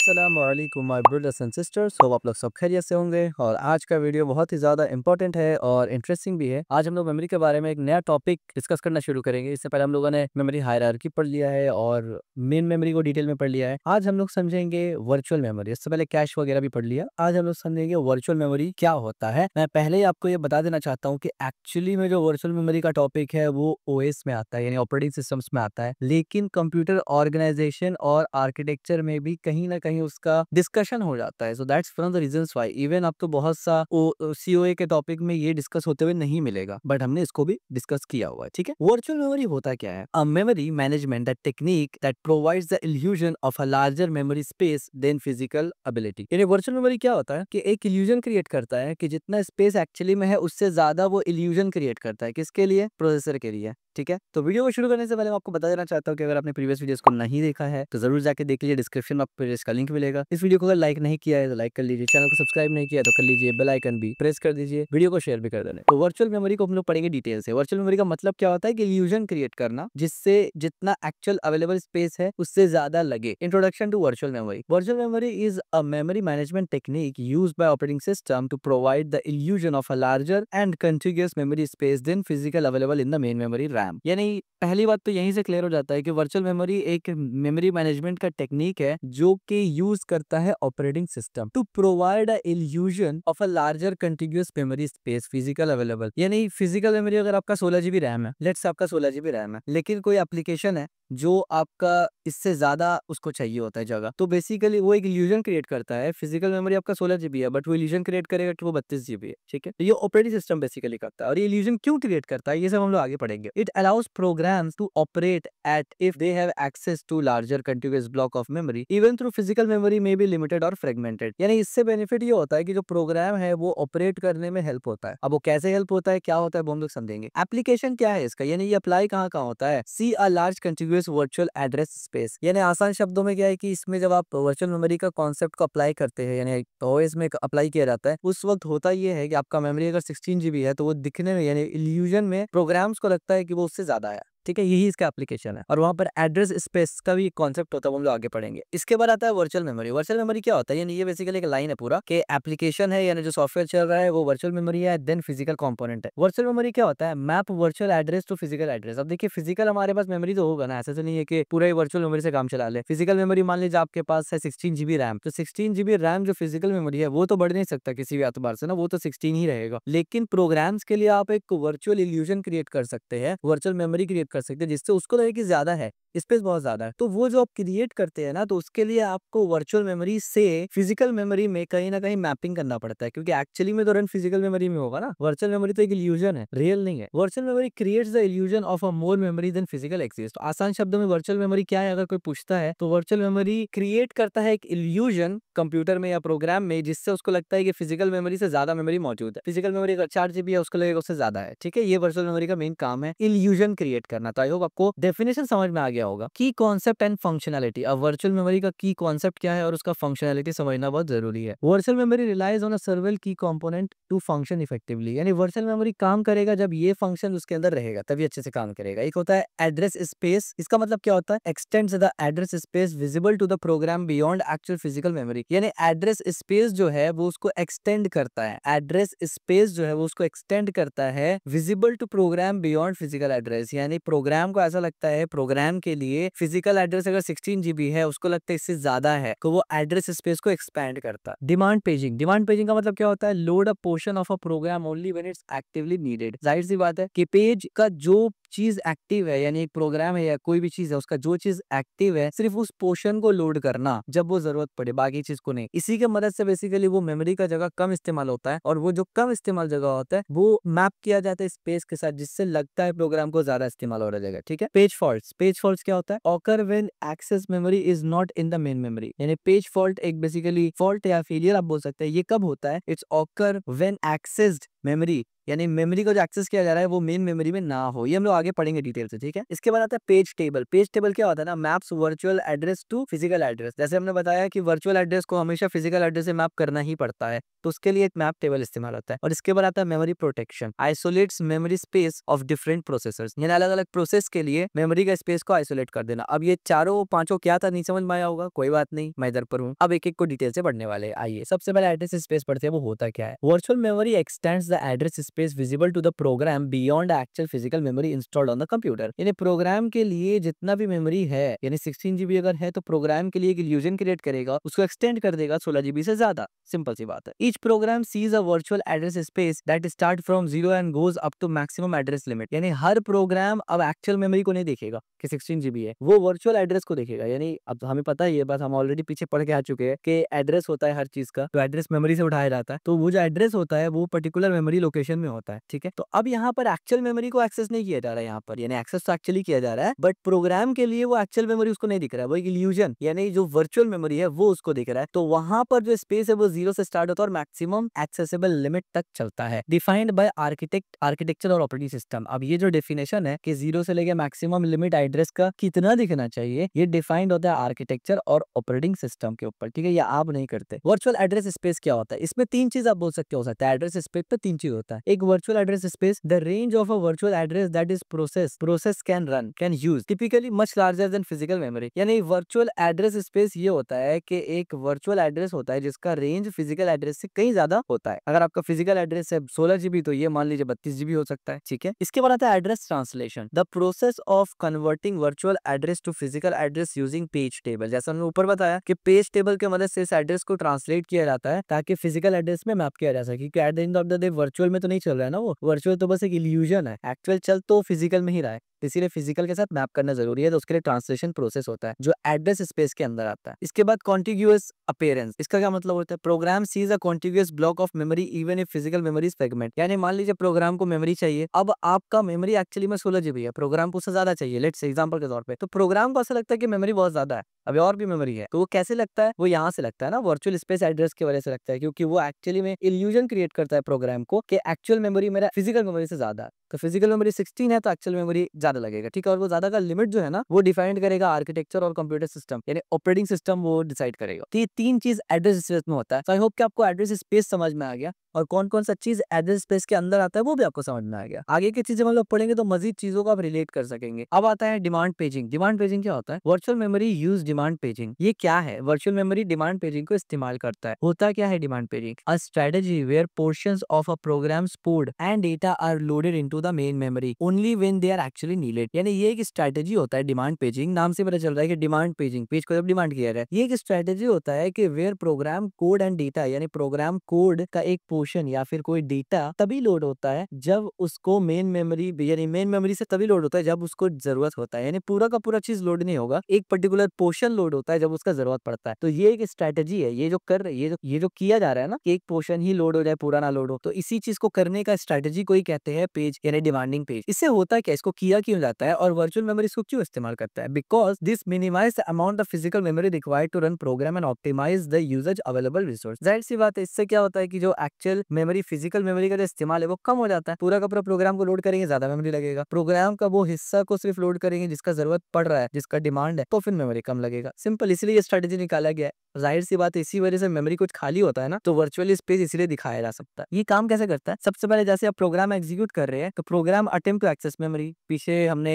अस्सलामुअलैकुम my brothers and sisters, hope आप लोग सब खैरियत से होंगे। और आज का वीडियो बहुत ही ज़्यादा इंपॉर्टेंट है और इंटरेस्टिंग भी है। आज हम लोग मेमोरी के बारे में एक नया टॉपिक डिस्कस करना शुरू करेंगे। इससे पहले हम लोगों ने मेमोरी हायरार्की पढ़ लिया है और मेन मेमोरी को डिटेल में पढ़ लिया है। आज हम लोग समझेंगे वर्चुअल मेमोरी। इससे पहले कैश वगैरह भी पढ़ लिया। आज हम लोग समझेंगे वर्चुअल मेमोरी क्या होता है। मैं पहले ही आपको ये बता देना चाहता हूँ कि एक्चुअली में जो वर्चुअल मेमोरी का टॉपिक है वो ओएस में आता है, यानी ऑपरेटिंग सिस्टम्स में आता है, लेकिन कंप्यूटर ऑर्गेनाइजेशन और आर्किटेक्चर में भी कहीं ना कहीं उसका डिस्कशन हो जाता है। So that's one of the reasons why even आपको बहुत सा सीओए के टॉपिक में ये डिस्कस होते हुए नहीं मिलेगा, बट हमने इसको भी डिस्कस किया हुआ है। ठीक है, वर्चुअल मेमोरी होता क्या है? A memory management that technique that provides the illusion of a larger memory space than physical ability. यानी वर्चुअल मेमोरी क्या होता है कि एक इल्यूजन क्रिएट करता है कि जितना स्पेस एक्चुअली में है उससे ज्यादा वो इल्यूजन क्रिएट करता है। किसके लिए? प्रोसेसर के लिए। ठीक है, तो वीडियो को शुरू करने से पहले मैं आपको बता देना चाहता हूँ कि अगर आपने प्रीवियस वीडियोस को नहीं देखा है तो जरूर जाके देख लीजिए। डिस्क्रिप्शन में आपको इसका लिंक मिलेगा। इस वीडियो को अगर लाइक नहीं किया है तो लाइक कर लीजिए, चैनल को सब्सक्राइब नहीं किया तो कर लीजिए, बेल आइकन भी प्रेस कर दीजिए, वीडियो को शेयर भी कर देना। तो वर्चुअल मेमोरी को हम लोग पढ़ेंगे डिटेल से। वर्चुअल मेमोरी का मतलब क्या होता है कि इल्यूजन क्रिएट करना जिससे जितना एक्चुअल अवेलेबल स्पेस है उससे ज्यादा लगे। Introduction to virtual memory. Virtual memory is a memory management technique used by operating system to provide the illusion of a larger and continuous memory space than physical available in the main memory RAM. यानी पहली बात तो यहीं से clear हो जाता है कि वर्चुअल मेमोरी एक मेमोरी मैनेजमेंट का टेक्निक है जो कि यूज करता है operating system to provide a illusion of a larger continuous memory space physical available. यानी फिजिकल मेमोरी अगर आपका 16 GB रैम है, लेट्स से आपका 16 GB रैम है, लेकिन कोई एप्लीकेशन है जो आपका इससे ज्यादा उसको चाहिए होता है जगह, तो बेसिकली वो एक इल्यूजन क्रिएट करता है। फिजिकल मेमोरी आपका 16 GB है बट वो इल्यूजन क्रिएट करेगा कि वो 32 GB है। ठीक है, तो ये ऑपरेटिंग सिस्टम बेसिकली करता है। और ये इल्यूजन क्यों क्रिएट करता है ये सब हम लोग आगे पढ़ेंगे। It allows programs to operate at if they have access to larger contiguous block of memory even through physical memory may be limited or fragmented। यानी इससे बेनिफिट ये होता है कि जो प्रोग्राम है वो ऑपरेट करने में हेल्प होता है। अब वो कैसे हेल्प होता है, क्या होता है, वो हम लोग समझेंगे। एप्लीकेशन क्या है इसका, यानी ये अप्लाई कहाँ कहाँ होता है। See a large continuous virtual address space. यानी आसान शब्दों में क्या है कि इसमें जब आप वर्चुअल मेमोरी का कॉन्सेप्ट को अप्लाई करते हैं, यानी ओएस में अप्लाई किया जाता है, उस वक्त होता ये है कि आपका मेमोरी अगर 16 GB है तो वो दिखने में यानी इल्यूजन में प्रोग्राम्स को लगता है कि वो उससे ज्यादा है। ठीक है, यही इसका एप्लीकेशन है। और वहां पर एड्रेस स्पेस का भी कॉन्सेप्ट होता है, वो हम लोग आगे पढ़ेंगे। इसके बाद आता है वर्चुअल मेमोरी। वर्चुअल मेमोरी क्या होता है, यानी ये बेसिकली एक लाइन है पूरा कि एप्लीकेशन है यानी जो सॉफ्टवेयर चल रहा है वो वर्चुअल मेमोरी है, देन फिजिकल कंपोनेंट है। वर्चुअल मेमोरी क्या होता है? Map virtual address to physical address. अब देखिए फिजिकल हमारे पास मेमोरी तो होगा ना, ऐसा तो नहीं है कि पूरा ही वर्चुअल मेमोरी से काम चला ले। फिजिकल मेमोरी मान लीजिए आपके पास है 16 GB रैम, तो 16 GB रैम जो फिजिकल मेमोरी है वो तो बढ़ नहीं सकता किसी भी एतबार से ना, वो तो 16 ही रहेगा। लेकिन प्रोग्राम्स के लिए आप एक वर्चुअल इल्यूजन क्रिएट कर सकते हैं, वर्चुअल मेमोरी क्रिएट कर सकते हैं जिससे उसको लगे कि ज्यादा है, स्पेस बहुत ज्यादा है। तो वो जो आप क्रिएट करते हैं ना, तो उसके लिए आपको वर्चुअल मेमोरी से फिजिकल मेमोरी में कहीं ना कहीं मैपिंग करना पड़ता है, क्योंकि एक्चुअली में तो रन फिजिकल मेमोरी में होगा ना। वर्चुअल मेमोरी तो एक इल्यूजन है, रियल नहीं है। Virtual memory creates the illusion of a more memory than physical exist. आसान शब्दों में वर्चुअल मेमोरी क्या है अगर कोई पूछता है, तो वर्चुअल मेमोरी क्रिएट करता है एक इल्यूजन कंप्यूटर में या प्रोग्राम में जिससे उसको लगता है कि फिजिकल मेमोरी से ज्यादा मेमोरी मौजूद है। फिजिकल मेमोरी अगर 4 GB है उसको लगेगा उससे ज्यादा है। ठीक है, ये वर्चुअल मेमोरी का मेन काम है, इल्यूजन क्रिएट करना। तो आई होप आपको डेफिनेशन समझ में आ गया होगा। की कॉन्सेप्ट एंड फंक्शनैलिटी। अब वर्चुअल मेमोरी का की कॉन्सेप्ट क्या है और उसका फंक्शनैलिटी समझना बहुत जरूरी है। Virtual memory relies on a several key component to function effectively. यानी वर्चुअल मेमोरी काम करेगा जब ये फंक्शन उसके अंदर रहेगा तभी अच्छे से काम करेगा। एक होता है एड्रेस स्पेस। इसका मतलब क्या होता है? Extends the address space visible to the program beyond actual physical memory. यानी एड्रेस स्पेस जो है वो उसको एक्सटेंड करता है, एड्रेस स्पेस जो है वो उसको एक्सटेंड करता है visible to program beyond physical address. यानी प्रोग्राम को ऐसा लगता है, प्रोग्राम के लिए फिजिकल एड्रेस अगर 16 GB है उसको लगता है इससे ज्यादा है, तो वो एड्रेस स्पेस को एक्सपैंड करता है। Demand paging. डिमांड पेजिंग का मतलब क्या होता है? Load a portion of a program only when it's actively needed. जाहिर सी बात है कि पेज का जो चीज एक्टिव है, यानी एक प्रोग्राम है या कोई भी चीज है, उसका जो चीज एक्टिव है सिर्फ उस पोर्शन को लोड करना जब वो जरूरत पड़े, बाकी चीज को नहीं। इसी के मदद से बेसिकली वो मेमोरी का जगह कम इस्तेमाल होता है, और वो जो कम इस्तेमाल जगह होता है वो मैप किया जाता है स्पेस के साथ, जिससे लगता है प्रोग्राम को ज्यादा इस्तेमाल हो रहा है। ठीक है, पेज फॉल्ट। पेज फॉल्ट क्या होता है? Occur when access memory is not in the main memory. यानी पेज फॉल्ट एक बेसिकली फॉल्ट या फेलियर आप बोल सकते हैं। ये कब होता है? It's occur when accessed memory, यानी मेमोरी को जो एक्सेस किया जा रहा है वो मेन मेमोरी में ना हो। ये हम लोग आगे पढ़ेंगे डिटेल से, ठीक है। इसके बाद आता है पेज टेबल। पेज टेबल क्या होता है ना, maps virtual address to physical address. जैसे हमने बताया कि वर्चुअल एड्रेस को हमेशा फिजिकल एड्रेस से मैप करना ही पड़ता है, तो उसके लिए एक मैप टेबल इस्तेमाल होता है। और इसके बाद आता है memory protection, isolates memory space of different processors. यानी अलग अलग प्रोसेस के लिए मेमोरी का स्पेस को आइसोलेट कर देना। अब ये चारों पांचों क्या था, नहीं समझ में आया होगा, कोई बात नहीं, मैं इधर पर हूँ। अब एक एक को डिटेल से पढ़ने वाले। आइए सबसे पहले एड्रेस स्पेस पढ़ते हैं, वो होता क्या है। Virtual memory extends the address space visible to the program beyond actual physical memory installed on the computer. यानी प्रोग्राम के लिए जितना भी मेमोरी है, यानी 16 GB अगर है तो प्रोग्राम के लिए एक इल्यूजन क्रिएट करेगा, उसको एक्सटेंड कर देगा 16 GB से ज्यादा। सिंपल सी बात है। Each program sees a virtual address space that start from 0 and goes up to maximum address limit. यानी हर प्रोग्राम अब एक्चुअल मेमोरी को नहीं देखेगा कि 16 GB है, वो वर्चुअल एड्रेस को देखेगा। यानी अब हमें पता है ये बात, हम ऑलरेडी पीछे पढ़ के आ चुके हैं कि एड्रेस होता है हर चीज का, तो एड्रेस मेमोरी से उठाया जाता है, तो वो जो एड्रेस होता है वो पर्टिकुलर मेमोरी लोकेशन में होता है, ठीक है। तो अब यहाँ पर एक्चुअल मेमोरी को एक्सेस नहीं किया जा रहा है यहाँ पर, यानी एक्सेस तो एक्चुअली किया जा रहा है, बट प्रोग्राम के लिए वो एक्चुअल मेमोरी उसको नहीं दिख रहा है, वो एक इल्यूजन, यानी जो वर्चुअल मेमोरी है वो उसको दिख रहा है। तो वहां पर जो स्पेस है वो 0 से स्टार्ट होता है और मैक्सिमम एक्सेसिबल लिमिट तक चलता है, डिफाइंड बाय आर्किटेक्चर और ऑपरेटिंग सिस्टम। अब ये जो डेफिनेशन है कि 0 से लेकर मैक्सिमम लिमिट एड्रेस का कितना दिखना चाहिए, ये डिफाइंड होता है आर्किटेक्चर और ऑपरेटिंग सिस्टम के ऊपर, ठीक है। ये आप नहीं करते। वर्चुअल एड्रेस स्पेस क्या होता है, इसमें तीन चीज आप बोल सकते हो सकता है। एड्रेस स्पेस पे तीन चीज होता है। एक virtual address space, the range of a virtual address that is process can use typically much larger than physical memory. यानी वर्चुअल एड्रेस स्पेस ये होता है कि एक वर्चुअल एड्रेस होता है जिसका रेंज फिजिकल एड्रेस से कहीं ज्यादा होता है। अगर आपका फिजिकल एड्रेस है 16 GB, तो ये मान लीजिए 32 GB हो सकता है, ठीक है। इसके बाद आता है address translation, the process of converting virtual address to physical address using page table. जैसा हमने ऊपर बताया कि पेज टेबल की मदद से इस एड्रेस को ट्रांसलेट किया जाता है ताकि फिजिकल एड्रेस में मैप किया जा सके, क्योंकि at the end of the day virtual में तो नहीं चल रहा है ना, वो वर्चुअल तो बस एक इल्यूजन है, एक्चुअल चल तो फिजिकल में ही रहा है, इसीलिए फिजिकल के साथ मैप करना जरूरी है। तो उसके लिए ट्रांसलेशन प्रोसेस होता है जो एड्रेस स्पेस के अंदर आता है। इसके बाद कॉन्टिग्यूअस अपीयरेंस, इसका क्या मतलब होता है, program sees a contiguous block of memory even if physical memory fragment. यानी मान लीजिए प्रोग्राम को मेमोरी चाहिए, अब आपका मेमोरी एक्चुअली में 16 GB है, प्रोग्राम को उससे ज्यादा चाहिए, लेट्स से एग्जांपल के तौर पे, तो प्रोग्राम को ऐसा लगता है कि मेमोरी बहुत ज्यादा है, अभी और भी मेमोरी है, तो वो कैसे लगता है, वो यहाँ से लगता है ना, वर्चुअल स्पेस एड्रेस की वजह से लगता है, क्योंकि वो एक्चुअली में इल्यूजन क्रिएट करता है प्रोग्राम को कि एक्चुअल मेमोरी मेरा फिजिकल मेमोरी से ज्यादा है। तो फिजिकल मेमोरी 16 है तो एक्चुअल मेमोरी ज्यादा लगेगा, ठीक है। और वो ज्यादा का लिमिट जो है ना, वो डिफाइन करेगा आर्किटेक्चर और कंप्यूटर सिस्टम, यानी ऑपरेटिंग सिस्टम, वो डिसाइड करेगा। तो ये तीन चीज एड्रेस स्पेस में होता है। तो आई होप कि आपको एड्रेस स्पेस समझ में आ गया और कौन कौन सा चीज एड्रेस स्पेस के अंदर आता है वो भी आपको समझ में आ गया। आगे की चीजें मतलब पढ़ेंगे तो मजीद चीजों को आप रिलेट कर सकेंगे। अब आता है डिमांड पेजिंग। डिमांड पेजिंग क्या होता है, virtual memory use demand paging. ये क्या है, वर्चुअल मेमोरी डिमांड पेजिंग को इस्तेमाल करता है। होता क्या है demand paging, a strategy where portions of a programs code and data are loaded into the main memory only when they are actually needed. यानी ये एक स्ट्रेटजी होता है डिमांड पेजिंग, नाम से पता चल रहा है कि डिमांड पेजिंग, पेज को जब डिमांड किया जाए, ये एक स्ट्रेटजी होता है कि where program code and data, यानी प्रोग्राम कोड का एक पोर्शन या फिर कोई डेटा तभी लोड होता है जब उसको मेन मेमोरी, यानी मेन मेमोरी से तभी लोड होता है जब उसको जरूरत होता है। यानी पूरा का पूरा चीज लोड नहीं होगा, एक पर्टिकुलर पोर्शन लोड होता है जब उसका जरूरत पड़ता है। तो ये एक स्ट्रेटजी है, ये जो कर रही है, ये जो किया जा रहा है ना, कि एक पोर्शन ही लोड हो जाए, पूरा ना लोड हो, तो इसी चीज को करने का स्ट्रेटजी को ही कहते हैं पेज, यानी डिमांडिंग पेज। इससे होता है क्या, इसको किया क्यों जाता है और वर्चुअल मेमोरी इसको क्यों इस्तेमाल करता है, because this minimise the amount of physical memory required to run program and optimise the usage available resource. जाहिर सी बात है, इससे क्या होता है कि जो एक्चुअल मेमोरी, फिजिकल मेमोरी का जो इस्तेमाल है वो कम हो जाता है। पूरा का पूरा प्रोग्राम को लोड करेंगे, ज्यादा मेमोरी लगेगा, प्रोग्राम का वो हिस्सा को सिर्फ लोड करेंगे जिसका जरूरत पड़ रहा है, जिसका डिमांड है, तो फिर मेमोरी कम लगेगा। सिंपल, इसलिए ये स्ट्रेटजी निकाला गया है। जाहिर सी बात है, इसी वजह से मेमोरी कुछ खाली होता है ना, तो वर्चुअल स्पेस इसलिए दिखाया जा सकता है। ये काम कैसे करता है, सबसे पहले जैसे आप प्रोग्राम एग्जीक्यूट कर रहे हैं तो program attempt to access memory, पीछे हमने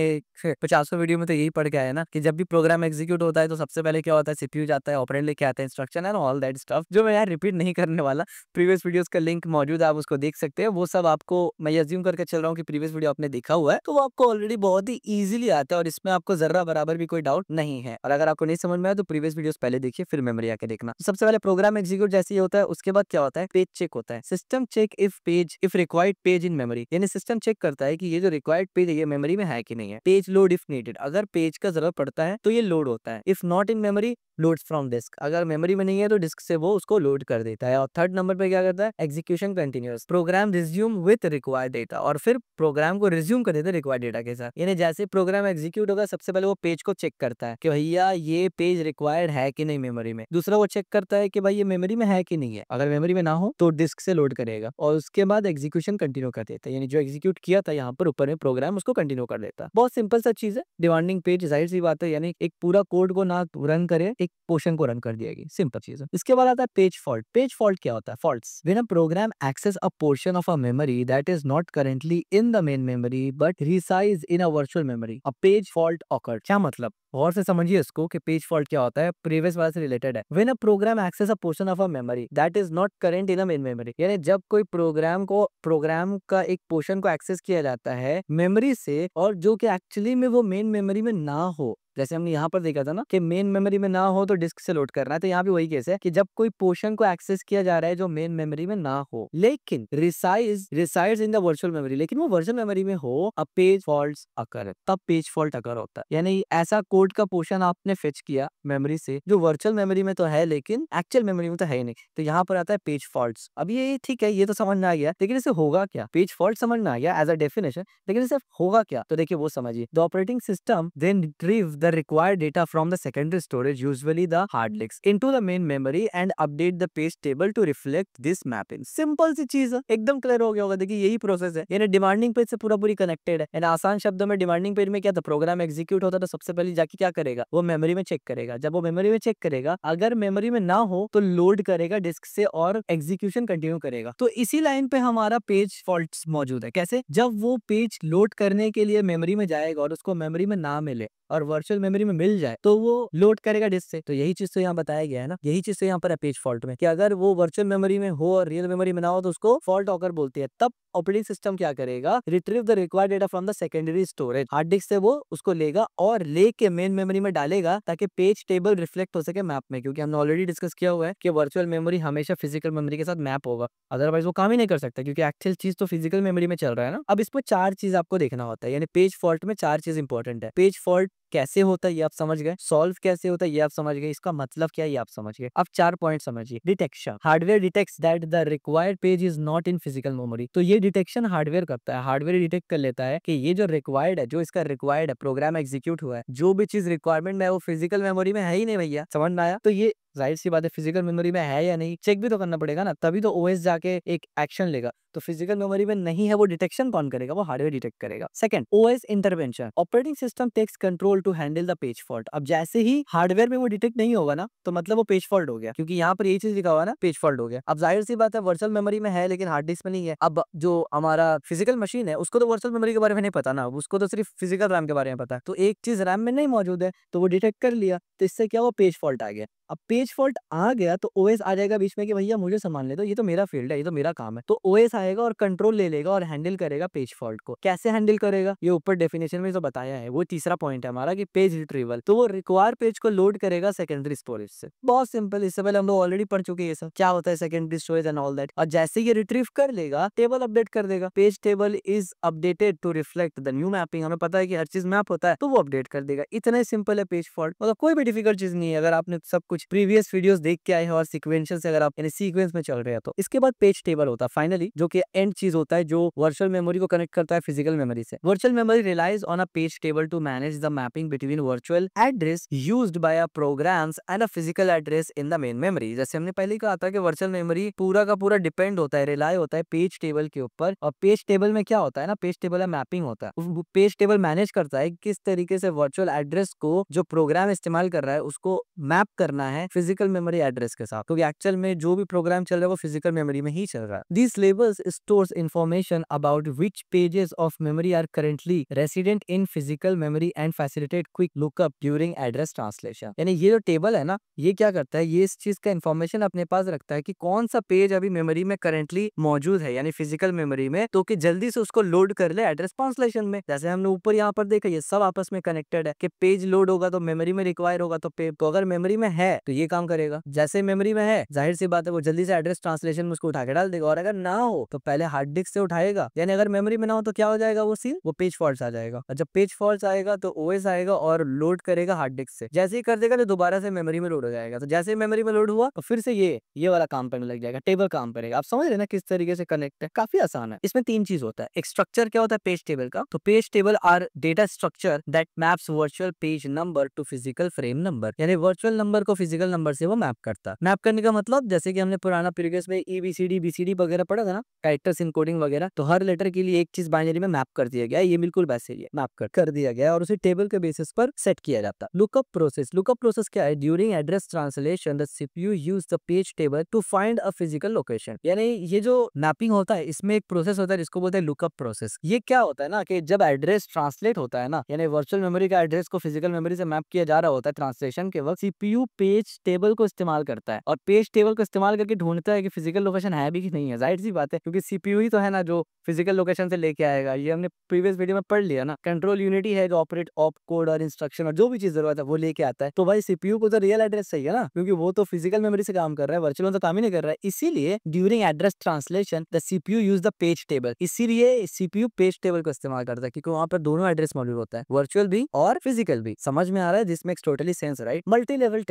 50 वीडियो में तो यही पढ़ के आया ना कि जब भी प्रोग्राम एग्जीक्यूट होता है तो सबसे पहले क्या होता है, सीपीयू जाता है, ऑपरेंड लेके आता है, instruction and all that stuff, जो मैं यार रिपीट नहीं करने वाला। प्रीवियस वीडियोस का लिंक मौजूद है, आप उसको देख सकते हैं। वो सब आपको, मैं अज्यूम करके चल रहा हूँ कि प्रीवियस वीडियो आपने देखा हुआ है, तो वो आपको ऑलरेडी बहुत ही इजीली आता है और इसमें आपको जरा बराबर भी कोई डाउट नहीं है। और अगर आपको नहीं समझ में आया तो प्रीवियस वीडियोस पहले देखिए, फिर मेमोरी आके देखना। सबसे पहले प्रोग्राम एग्जीक्यूट जैसे ही होता है, उसके बाद क्या होता है, पेज चेक होता है, system check if required page in memory. यानी सिस्टम चेक चेक करता है कि ये जो रिक्वायर्ड पेज है ये मेमोरी में है कि नहीं है। पेज लोड इफ नीडेड, अगर पेज का जरूरत पड़ता है तो ये लोड होता है। If not in memory loads from disk, अगर मेमोरी में नहीं है तो डिस्क से वो उसको लोड कर देता है। और थर्ड नंबर पे क्या करता है, execution continuous, program resume with required data, और फिर प्रोग्राम को रिज्यूम कर देता है रिक्वायर्ड डेटा के साथ। यानी जैसे प्रोग्राम एग्जीक्यूट होगा सबसे पहले वो पेज को चेक करता है कि भैया ये पेज रिक्वायर्ड है कि नहीं मेमोरी में। दूसरा वो चेक करता है कि भाई ये मेमोरी में है कि नहीं है, अगर मेमोरी में ना हो तो डिस्क से लोड करेगा और उसके बाद एग्जीक्यूशन कंटिन्यू कर देता है। यानी जो एग्जीक्यूट किया था यहाँ पर ऊपर में प्रोग्राम उसको कंटिन्यू कर देता है। बहुत सिंपल सा चीज है। डिमांडिंग पेज जाहिर सी बात है, यानी एक पूरा कोड को ना रन करे, एक पोर्शन को रन कर दिएगी, सिंपल चीज है। इसके बाद आता है पेज फॉल्ट। पेज फॉल्ट क्या होता है? Faults when a program access a portion of a memory that is not currently in the main memory but resides in a virtual memory, a page fault occurred. क्या मतलब, गौर से समझिए इसको कि page fault क्या होता है, प्रीवियस वाले से रिलेटेड है। When a program access a portion of a memory that is not current in a main memory, यानी जब कोई प्रोग्राम का एक पोर्शन को एक्सेस किया जाता है मेमोरी से और जो कि एक्चुअली में वो मेन मेमोरी में ना हो, जैसे हमने यहाँ पर देखा था ना कि मेन मेमोरी में ना हो तो डिस्क से लोड करना है, तो यहाँ भी वही केस है कि जब कोई पोर्शन को एक्सेस किया जा रहा है जो मेन मेमोरी में ना हो लेकिन resides in the virtual memory, लेकिन वो वर्चुअल मेमोरी में हो, अ पेज फॉल्ट्स अकर, तब पेज फॉल्ट अकर होता है। यानी ऐसा कोड का पोर्शन आपने फेच किया मेमोरी से जो वर्चुअल मेमोरी में तो है लेकिन एक्चुअल मेमोरी में तो है ही नहीं, तो यहाँ पर आता है पेज फॉल्ट्स। अब ये ठीक है, ये तो समझ में आ गया, लेकिन इसे होगा क्या? पेज फॉल्ट समझ में आ गया एज अ डेफिनेशन, लेकिन इसे होगा क्या? तो देखिए वो समझिए। The operating system then retrieve the required data from the secondary storage, usually the hard disks, into the main memory and update the page table to reflect this mapping। Simple सी चीज है, एकदम क्लियर हो गया होगा। देखिए यही process है, यानी डिमांडिंग पेज से पूरा पूरी कनेक्टेड है। यानी आसान शब्दों में डिमांडिंग पेज में क्या था, प्रोग्राम एग्जीक्यूट होता तो सबसे पहले जाके क्या करेगा, वो मेमोरी में चेक करेगा। जब वो मेमोरी में चेक करेगा अगर मेमोरी में ना हो तो लोड करेगा डिस्क से और एग्जीक्यूशन कंटिन्यू करेगा। तो इसी लाइन पे हमारा पेज फॉल्ट मौजूद है। कैसे? जब वो पेज लोड करने के लिए मेमोरी में जाएगा और उसको मेमोरी में ना मिले और वर्चुअल मेमोरी में मिल जाए तो वो लोड करेगा डिस्क से। तो यही चीज तो यहाँ बताया गया है ना, यही चीज तो यहाँ पर है पेज फॉल्ट में, कि अगर वो वर्चुअल मेमोरी में हो और रियल मेमोरी में ना हो तो उसको फॉल्ट ऑकर बोलती है। तब ऑपरेटिंग सिस्टम क्या करेगा, retrieve the required data from the secondary storage, hard disk से वो उसको लेगा और लेके मेन मेमोरी में डालेगा ताकि पेज टेबल रिफ्लेक्ट हो सके मैप में, क्योंकि हमने ऑलरेडी डिस्कस किया हुआ है कि वर्चुअल मेमोरी हमेशा फिजिकल मेमोरी के साथ मैप होगा, अदरवाइज वो काम ही नहीं कर सकता क्योंकि एक्चुअल चीज तो फिजिकल मेमोरी में चल रहा है ना। अब इसमें चार चीज आपको देखना होता है, यानी पेज फॉल्ट में चार चीज इंपॉर्टेंट है। पेज फॉल्ट कैसे होता है ये आप समझ गए, सॉल्व कैसे होता है ये आप समझ गए, इसका मतलब क्या है ये आप समझ गए। अब चार पॉइंट समझिए। Detection, hardware detects that the required page is not in physical memory. तो ये डिटेक्शन हार्डवेयर करता है, हार्डवेयर डिटेक्ट कर लेता है कि ये जो रिक्वायर्ड है, जो इसका रिक्वायर्ड है, प्रोग्राम एग्जीक्यूट हुआ है, जो भी चीज रिक्वायरमेंट में है वो फिजिकल मेमोरी में है ही नहीं भैया। समझ में आया? तो ये जाहिर सी बात है फिजिकल मेमोरी में है या नहीं चेक भी तो करना पड़ेगा ना, तभी तो ओएस जाके एक एक्शन लेगा। तो फिजिकल मेमोरी में नहीं है, वो डिटेक्शन कौन करेगा, वो हार्डवेयर डिटेक्ट करेगा। Second, OS intervention, operating system takes control to handle the page fault. अब जैसे ही हार्डवेयर में वो डिटेक्ट नहीं होगा ना तो मतलब वो पेज फॉल्ट हो गया, क्योंकि यहाँ पर यही चीज लिखा हुआ ना, पेज फॉल्ट हो गया। अब जाहिर सी बात है वर्चुअल मेमोरी में है लेकिन हार्ड डिस्क में नहीं है। अब जो हमारा फिजिकल मशीन है उसको तो वर्चुअल मेमोरी के बारे में नहीं पता ना, उसको तो सिर्फ फिजिकल रैम के बारे में पता है। तो एक चीज रैम में नहीं मौजूद है तो वो डिटेक्ट कर लिया, तो इससे क्या हुआ, पेज फॉल्ट आ गया। अब पेज फॉल्ट आ गया तो ओएस आ जाएगा बीच में कि भैया मुझे संभाल ले दो, ये तो मेरा फील्ड है, ये तो मेरा काम है। तो ओएस आएगा और कंट्रोल ले लेगा और हैंडल करेगा पेज फॉल्ट को। कैसे हैंडल करेगा ये ऊपर डेफिनेशन में तो बताया है, वो तीसरा पॉइंट है हमारा कि पेज रिट्रीवल। तो वो रिक्वायर पेज को लोड करेगा सेकेंडरी स्टोरेज से। बहुत सिंपल, इससे पहले हम लोग ऑलरेडी पढ़ चुके हैं ये सब क्या होता है secondary storage and all that. और जैसे ये रिट्रीव कर लेगा टेबल अपडेट कर देगा, page table is updated to reflect the new mapping. हमें पता है कि हर चीज मैप होता है तो वो अपडेट कर देगा। इतना ही सिंपल है पेज फॉल्ट, मतलब कोई भी डिफिकल्ट चीज नहीं है। अगर आपने सब कुछ प्रीवियस वीडियोस देख के आए हैं और सीक्वेंशियल से अगर आप यानी सीक्वेंस में चल रहे हैं तो। इसके बाद पेज टेबल होता है फाइनली, जो कि एंड चीज होता है जो वर्चुअल मेमोरी को कनेक्ट करता है फिजिकल मेमोरी से। Virtual memory relies on a page table to manage the mapping between virtual address used by a programs and a physical address in the main memory. जैसे हमने पहले ही कहा था कि वर्चुअल मेमोरी पूरा का पूरा डिपेंड होता है, रिलाय होता है पेज टेबल के ऊपर। और पेज टेबल में क्या होता है ना, पेज टेबल है मैपिंग होता है। पेज टेबल मैनेज करता है किस तरीके से वर्चुअल एड्रेस को जो प्रोग्राम इस्तेमाल कर रहा है उसको मैप करना है फिजिकल मेमोरी एड्रेस के साथ, क्योंकि एक्चुअल में जो भी प्रोग्राम चल रहा है वो फिजिकल मेमोरी में ही चल रहा है। This labels stores information about which pages of memory are currently resident in physical memory and facilitate quick lookup during address translation. यानी ये जो टेबल है ना, ये क्या करता है, ये इस चीज का इंफॉर्मेशन अपने पास रखता है कि कौन सा पेज अभी मेमोरी में करंटली मौजूद है यानी फिजिकल मेमोरी में, तो कि जल्दी से उसको लोड कर ले एड्रेस ट्रांसलेशन में। जैसे हमने ऊपर यहाँ पर देखा ये सब आपस में कनेक्टेड है कि पेज लोड होगा तो मेमोरी में रिक्वायर होगा, तो अगर मेमोरी में है है तो ये काम करेगा, जैसे मेमोरी में है जाहिर सी बात है वो जल्दी से एड्रेस ट्रांसलेशन में उसको उठा के डाल देगा, और अगर ना हो तो पहले हार्ड डिस्क से उठाएगा, यानी अगर मेमोरी में ना हो तो क्या हो जाएगा वो सीन, वो पेज फॉल्ट आ जाएगा, और जब पेज फॉल्ट आएगा तो ओएस आएगा और लोड करेगा हार्ड डिस्क से, जैसे ही कर देगा तो दोबारा से मेमोरी में लोड हो जाएगा, तो जैसे ही मेमोरी में लोड हुआ तो फिर से ये वाला काम करने लग जाएगा, टेबल काम करेगा। आप समझ रहे ना किस तरीके से कनेक्ट है, काफी आसान है। इसमें 3 चीज होता है, एक स्ट्रक्चर क्या होता है पेज टेबल का, तो page table are data structure that maps virtual page number to physical frame number, यानी वर्चुअल नंबर को फिजिकल नंबर से वो मैप करता है। मैप करने का मतलब जैसे कि हमने पुराना प्रीवियस में EBCD BCD वगैरह पढ़ा था ना, कैरेक्टर्स इनकोडिंग वगैरह, तो हर लेटर के लिए एक चीज बाइनरी में मैप कर दिया गया है, ये बिल्कुल वैसे ही है, मैप कर दिया गया है और उसे टेबल के बेसिस पर सेट किया जाता है। लुकअप प्रोसेस क्या है, during address translation the CPU use the page table to find a physical location, यानी ये जो मैपिंग होता है इसमें एक प्रोसेस होता है जिसको बोलते हैं लुकअप प्रोसेस। ये क्या होता है ना कि जब एड्रेस ट्रांसलेट होता है ना, यानी वर्चुअल मेमोरी का एड्रेस को फिजिकल मेमोरी से मैप किया जा रहा होता है ट्रांसलेशन के वक्त, CPU पेज टेबल को इस्तेमाल करता है और पेज टेबल को इस्तेमाल करके ढूंढता है कि फिजिकल लोकेशन है भी कि नहीं है। जाहिर सी बात है क्योंकि CPU ही तो है ना जो फिजिकल लोकेशन से लेके आएगा, ये हमने प्रीवियस वीडियो में पढ़ लिया ना। कंट्रोल यूनिटी है जो ऑपरेट ऑप कोड और इंस्ट्रक्शन और जो भी चीज जरूरत है वो लेके आता है, तो भाई CPU को तो रियल एड्रेस चाहिए ना, क्योंकि वो तो फिजिकल मेमोरी से काम कर रहा है, वर्चुअल तो काम ही नहीं कर रहा है। इसीलिए during address translation the CPU use the page table, इसीलिए CPU पेज टेबल को इस्तेमाल करता है क्योंकि वहां पर दोनों एड्रेस मौजूद होता है, वर्चुअल भी और फिजिकल भी। समझ में आ रहा है, this makes totally sense right. Multi level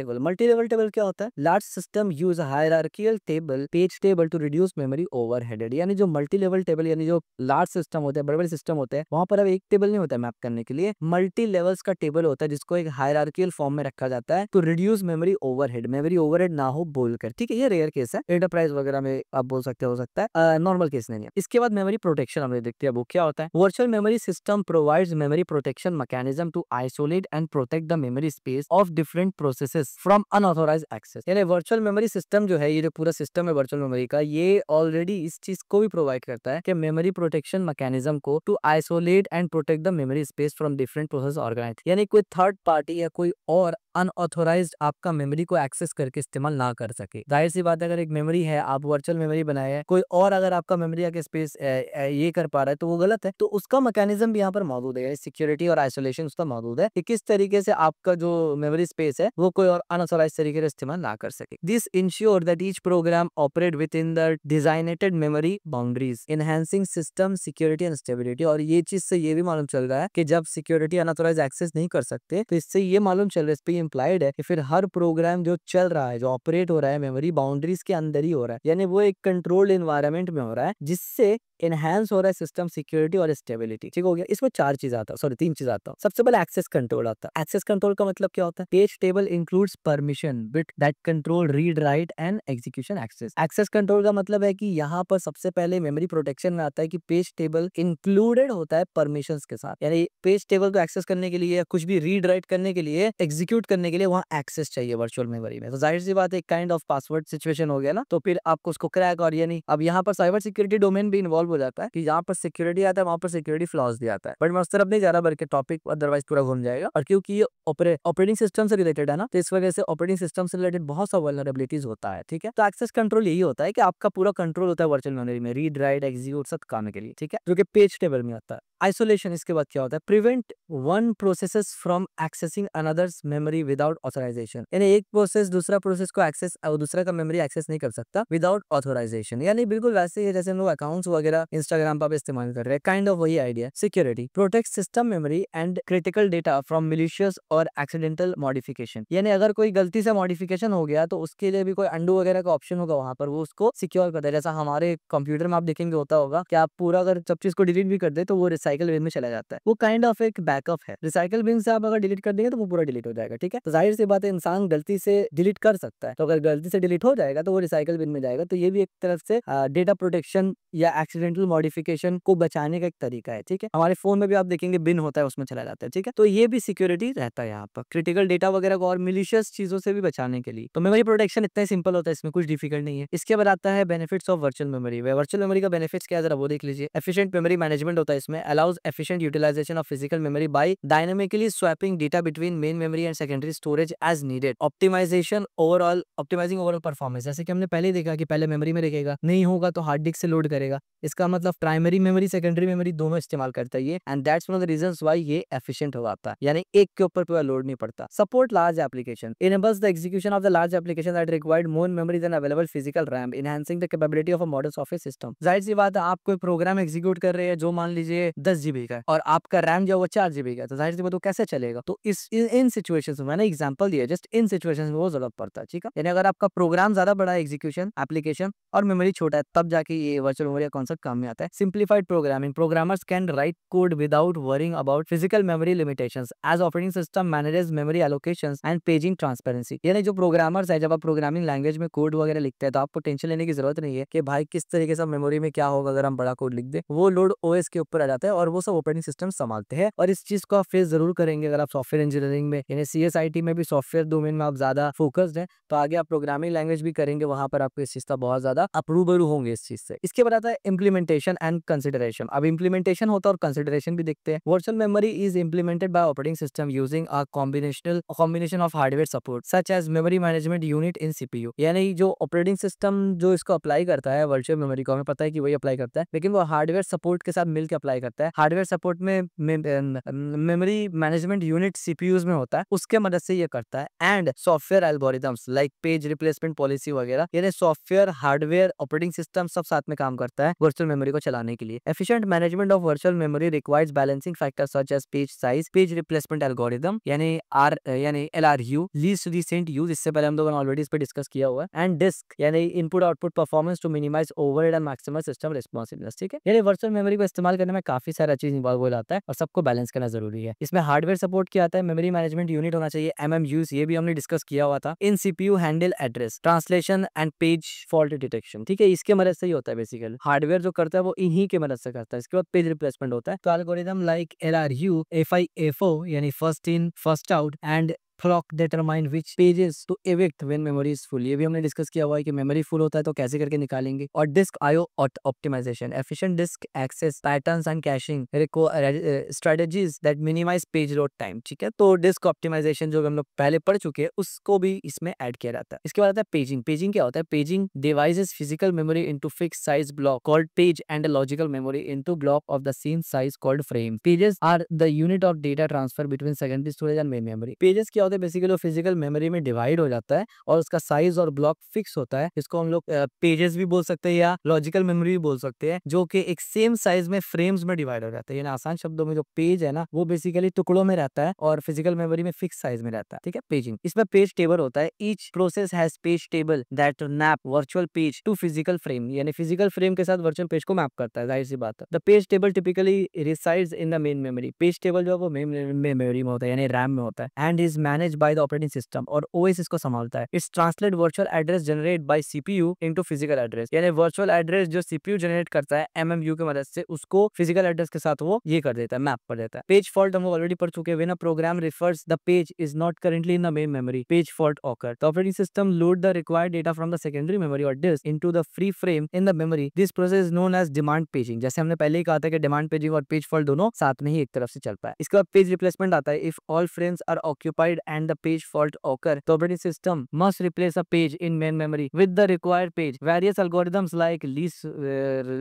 table क्या होता है, large system use hierarchical table page table to reduce memory overhead, यानी जो मल्टी लेवल टेबल यानी जो लार्ज सिस्टम होते हैं, बड़े बड़े सिस्टम होते हैं, वहां पर अब एक टेबल नहीं होता है मैप करने के लिए, मल्टी लेवल्स का टेबल होता है जिसको एक हायरार्किकल फॉर्म में रखा जाता है, तो reduce memory overhead, memory overhead ना हो बोलकर, ठीक है। ये रेयर केस है, एंटरप्राइज वगैरह में आप बोल सकते हो सकता है, नॉर्मल केस नहीं है। इसके बाद मेमोरी प्रोटेक्शन हमने देखते हैं, वो क्या होता है, virtual memory system provides memory protection mechanism to isolate and protect the memory space of different processes from unauthorised access, यानी वर्चुअल मेमोरी सिस्टम जो है, ये जो पूरा सिस्टम है वर्चुअल मेमोरी का, ये ऑलरेडी इस चीज को भी प्रोवाइड करता है कि मेमोरी प्रोटेक्शन मैकेनिज्म को to isolate and protect the memory space from different process organise, यानी कोई थर्ड पार्टी या कोई और अनऑथोराइज्ड आपका मेमोरी को एक्सेस करके इस्तेमाल ना कर सके। जाहिर सी बात है अगर एक मेमोरी है, आप वर्चुअल मेमोरी बनाए है, कोई और अगर आपका मेमोरी का स्पेस ये कर पा रहा है तो वो गलत है, तो उसका मैकेनिज्म भी यहाँ पर मौजूद है, सिक्योरिटी और आइसोलेशन उसका मौजूद है कि किस तरीके से आपका जो मेमोरी स्पेस है वो कोई और अनऑथोराइज्ड तरीके से इस्तेमाल ना कर सके। This ensure that each program operate within the designated memory boundaries enhancing system security and stability, और ये चीज से ये भी मालूम चल रहा है कि जब सिक्योरिटी अनऑथोराइज्ड एक्सेस नहीं कर सकते तो इससे ये मालूम चल रहा है, इस पे इंप्लाइड है कि फिर हर प्रोग्राम जो चल रहा है, जो ऑपरेट हो रहा है मेमोरी बाउंड्रीज के अंदर ही हो रहा है, यानी वो एक कंट्रोल्ड एनवायरनमेंट में हो रहा है जिससे एनहांस हो रहा है सिस्टम सिक्योरिटी और स्टेबिलिटी। ठीक हो गया। इसमें 4 चीज आता है, सॉरी 3 चीज आता है। सबसे पहले एक्सेस कंट्रोल आता है। एक्सेस कंट्रोल का मतलब क्या होता है, page table includes permission bit that control read write and execution access. Access control का मतलब है कि यहाँ पर सबसे पहले मेमोरी प्रोटेक्शन में आता है कि पेज टेबल इंक्लूडेड होता है परमिशंस के साथ, यानी पेज टेबल को एक्सेस करने के लिए, कुछ भी रीड राइट करने के लिए, एग्जीक्यूट करने के लिए वहां एक्सेस चाहिए वर्चुअल मेमोरी में। तो जाहिर सी बात है एक काइंड ऑफ पासवर्ड सिचुएशन हो गया ना, तो फिर आपको उसको क्रैक, और यानी अब यहाँ पर साइबर सिक्योरिटी डोमेन भी इन्वॉल्व हो जाता है कि जहाँ पर सिक्योरिटी आता है वहां पर सिक्योरिटी फ्लॉज भी आता है, बट मैं उस तरफ नहीं जा रहा, बल्कि टॉपिक अदरवाइज पूरा घूम जाएगा। और क्योंकि ये ऑपरेटिंग सिस्टम से रिलेटेड है ना, तो इस वजह से ऑपरेटिंग सिस्टम से रिलेटेड बहुत सा वल्नरेबिलिटीज होता है। ठीक है, तो एक्सेस कंट्रोल यही होता है कि आपका पूरा कंट्रोल होता है वर्चुअल मेमोरी में, रीड राइट एग्जीक्यूट सब काम के लिए। ठीक है, जो कि पेज टेबल में आता है। आइसोलेशन इसके बाद क्या होता है, prevent one processes from accessing another's memory without authorisation, यानी एक प्रोसेस दूसरा प्रोसेस को एक्सेस और दूसरा का मेमोरी एक्सेस नहीं कर सकता विदाउट ऑथराइजेशन, यानी बिल्कुल वैसे ही है जैसे हम लोग अकाउंट्स वगैरह इंस्टाग्राम पर इस्तेमाल कर रहे हैं, काइंड ऑफ वही idea. Security protect system memory and critical data from malicious और एक्सीडेंटल मॉडिफिकेशन, यानी अगर कोई गलती से मॉडिफिकेशन हो गया तो उसके लिए भी कोई अंडू वगैरह का ऑप्शन होगा वहां पर, वो उसको सिक्योर करता है। जैसा हमारे कंप्यूटर में आप देखेंगे होता होगा कि आप पूरा अगर सब चीज को डिलीट भी कर दे तो वो रिसाइकल बिन में चला जाता है, वो काइंड ऑफ एक बैकअप है। रिसाइकल बिन से आप अगर डिलीट कर देंगे तो वो पूरा डिलीट हो जाएगा। ठीक है, तो जाहिर सी बात है इंसान गलती से डिलीट कर सकता है, तो अगर गलती से डिलीट हो जाएगा तो वो रिसाइकल बिन में जाएगा, तो ये भी एक तरफ से डेटा प्रोटेक्शन या एक्सीडेंटल मॉडिफिकेशन को बचाने का एक तरीका है। ठीक है, हमारे फोन में भी आप देखेंगे बिन होता है, उसमें चला जाता है। ठीक है, तो ये भी सिक्योरिटी रहता है यहाँ पर, क्रिटिकल डेटा वगैरह को और मिलिशियस चीजों से भी बचाने के लिए। तो मेमोरी प्रोटेक्शन इतना ही सिंपल होता है, इसमें कुछ डिफिकल्ट नहीं है। इसके बाद आता है benefits of virtual memory. Virtual memory का बेनिफिट्स क्या है जरा वो देख लीजिए। एफिशिएंट मेमोरी मैनेजमेंट होता है इसमें, allows efficient utilization of physical memory by dynamically swapping data between main memory and secondary storage as needed. Optimizing overall performance, जैसे कि हमने पहले ही देखा कि पहले मेमोरी में रखेगा, नहीं होगा तो हार्ड डिस्क से लोड करेगा। इसका मतलब प्राइमरी मेमोरी सेकेंडरी मेमोरी दोनों इस्तेमाल करता है ये, and that's one of the reasons why ये एफिशिएंट हो जाता है, यानी एक के ऊपर पूरा लोड नहीं पड़ता। Support large application, enables the execution of the large application that required more memory than available physical RAM, enhancing the capability of a modern software system। जाहिर सी बात है, आप कोई प्रोग्राम एग्जीक्यूट कर रहे हैं जो मान लीजिए 10 GB का है और आपका रैम जो वो 4 GB का है, तो जाहिर सी बात वो कैसे चलेगा। तो इन सिचुएशंस में मैंने एग्जांपल दिया, जस्ट इन सिचुएशंस में वो जरूरत पड़ता है, ठीक है। यानी अगर आपका प्रोग्राम ज्यादा बड़ा है, एग्जीक्यूशन एप्लीकेशन, और मेमोरी छोटा है, तब जाके ये वर्चुअल मेमोरी का कॉन्सेप्ट काम में आता है। Simplified programming, programmers can write code without worrying about physical memory limitations as operating system manages memory allocations and paging transparency. यानी जो प्रोग्रामर्स है, जब आप प्रोग्रामिंग लैंग्वेज में कोड वगैरह लिखते हैं तो आपको टेंशन लेने की जरूरत नहीं है कि भाई किस तरीके से मेमोरी में क्या होगा अगर हम बड़ा कोड लिख दे। वो लोड ओएस के ऊपर आ जाता है और वो सब ऑपरेटिंग सिस्टम संभालते हैं, और इस चीज को आप फेस जरूर करेंगे अगर आप सॉफ्टवेयर इंजीनियरिंग में, यानी सीएसआईटी में भी सॉफ्टवेयर डोमेन में आप ज्यादा फोकस्ड है, तो आगे आप प्रोग्रामिंग लैंग्वेज भी करेंगे, वहां पर आपको इस चीज का बहुत ज्यादा आप रूबरू होंगे इस चीज से। इसके बाद आता है इम्प्लीमेंटेशन एंड कंसिडरेशन। अब इम्प्लीमेंटेशन होता है और कंसिडरेशन भी देखते हैं। Virtual memory is implemented by operating system using a combination of hardware support such as memory management unit in CPU. यानी जो ऑपरेटिंग सिस्टम जो इसको अप्लाई करता है वर्चुअल मेमोरी को, हमें पता है कि वही अप्लाई करता है, लेकिन वो हार्डवेयर सपोर्ट के साथ मिलकर अप्लाई करता है। हार्डवेयर सपोर्ट में मेमोरी मैनेजमेंट यूनिट सीपीयूज में होता है, उसके मदद से ये करता है। And software algorithms like page replacement policy वगैरह, यानी सॉफ्टवेयर, हार्डवेयर, ऑपरेटिंग सिस्टम सब साथ में काम करता है वर्चुअल मेमोरी को चलाने के लिए। Efficient management of virtual memory requires balancing factors such as page size, page replacement algorithm यानी एलआरयू, लीस्ट रिसेंट यूज, इससे पहले हम लोगों ने ऑलरेडी इस पर डिस्कस किया हुआ है। एंड डिस्क यानी input output performance to minimize overhead and maximize system responsiveness, ठीक है। यानी वर्चुअल मेमोरी को इस्तेमाल करने में काफी सारा चीज इन्वॉल्व हो जाता है और सबको बैलेंस करना जरूरी है। इसमें हार्डवेयर सपोर्ट क्या आता है, मेमोरी मैनेजमेंट यूनिट होना चाहिए, एमएमयूज, ये भी हमने डिस्कस किया हुआ था। इन CPU handle address translation and page fault detection, ठीक है, इसके मदद से ही होता है बेसिकली। हार्डवेयर जो करता है वो इन्हीं के मदद से करता है। इसके बाद पेज रिप्लेसमेंट होता है, तो एल्गोरिथम लाइक एलआरयू, FIFO यानी first in first out, and clock determine which pages to evict when memory is full, ये भी हमने डिस्कस किया हुआ है कि मेमोरी फुल होता है तो कैसे करके निकालेंगे। और disk IO optimisation, efficient disk access patterns and caching strategies that minimise page load time, ठीक है। तो डिस्क ऑप्टिमाइजेशन जो हम लोग पहले पढ़ चुके हैं उसको भी इसमें ऐड किया जाता है। इसके बाद आता है पेजिंग। पेजिंग क्या होता है, paging devices physical memory into fix size block called page and logical memory into block of the same size called frame. Pages are the unit of data transfer between secondary storage and main memory. Pages क्या होता है, basically वो physical memory में divide हो जाता है और उसका साइज और ब्लॉक फिक्स होता है। इसको हम लोग पेजेस भी बोल सकते हैं या लॉजिकल मेमोरी भी बोल सकते हैं, जो कि एक सेम साइज में फ्रेम्स में डिवाइड हो जाता है। यानी आसान शब्दों में जो पेज है ना, वो बेसिकली टुकड़ों में रहता है और फिजिकल मेमोरी में फिक्स साइज में रहता है, ठीक है। पेजिंग, इसमें पेज टेबल होता है। Each process has page table that map virtual page to physical frame, यानी फिजिकल फ्रेम के साथ वर्चुअल पेज को मैप करता है, जाहिर सी बात है। The page table typically resides in the main memory. Page table जो है वो मेन मेमोरी में होता है, यानी रैम में होता है, and is manage by the operating system, और ओएस इसको संभालता है। It's translate virtual address generate bye CPU into physical address, यानी वर्चुअल एड्रेस जो सीपीयू जनरेट करता है एमएमयू की मदद से, उसको फिजिकल एड्रेस के साथ वो ये कर देता है, मैप कर देता है। पेज फॉल्ट हम लोग ऑलरेडी पढ़ चुके हैं। When a program refers the page is not currently in the main memory, page fault occur. The operating system load the required data from the secondary memory और disk into the free frame in the memory. This process is known as demand paging. जैसे हमने पहले ही कहा था कि demand paging और page fault दोनों साथ में ही एक तरफ से चल पाए। इसके बाद पेज रिप्लेसमेंट आता है। If all frames are occupied and the page fault occur, the operating system must replace a page in main memory with the required page. Various algorithms like least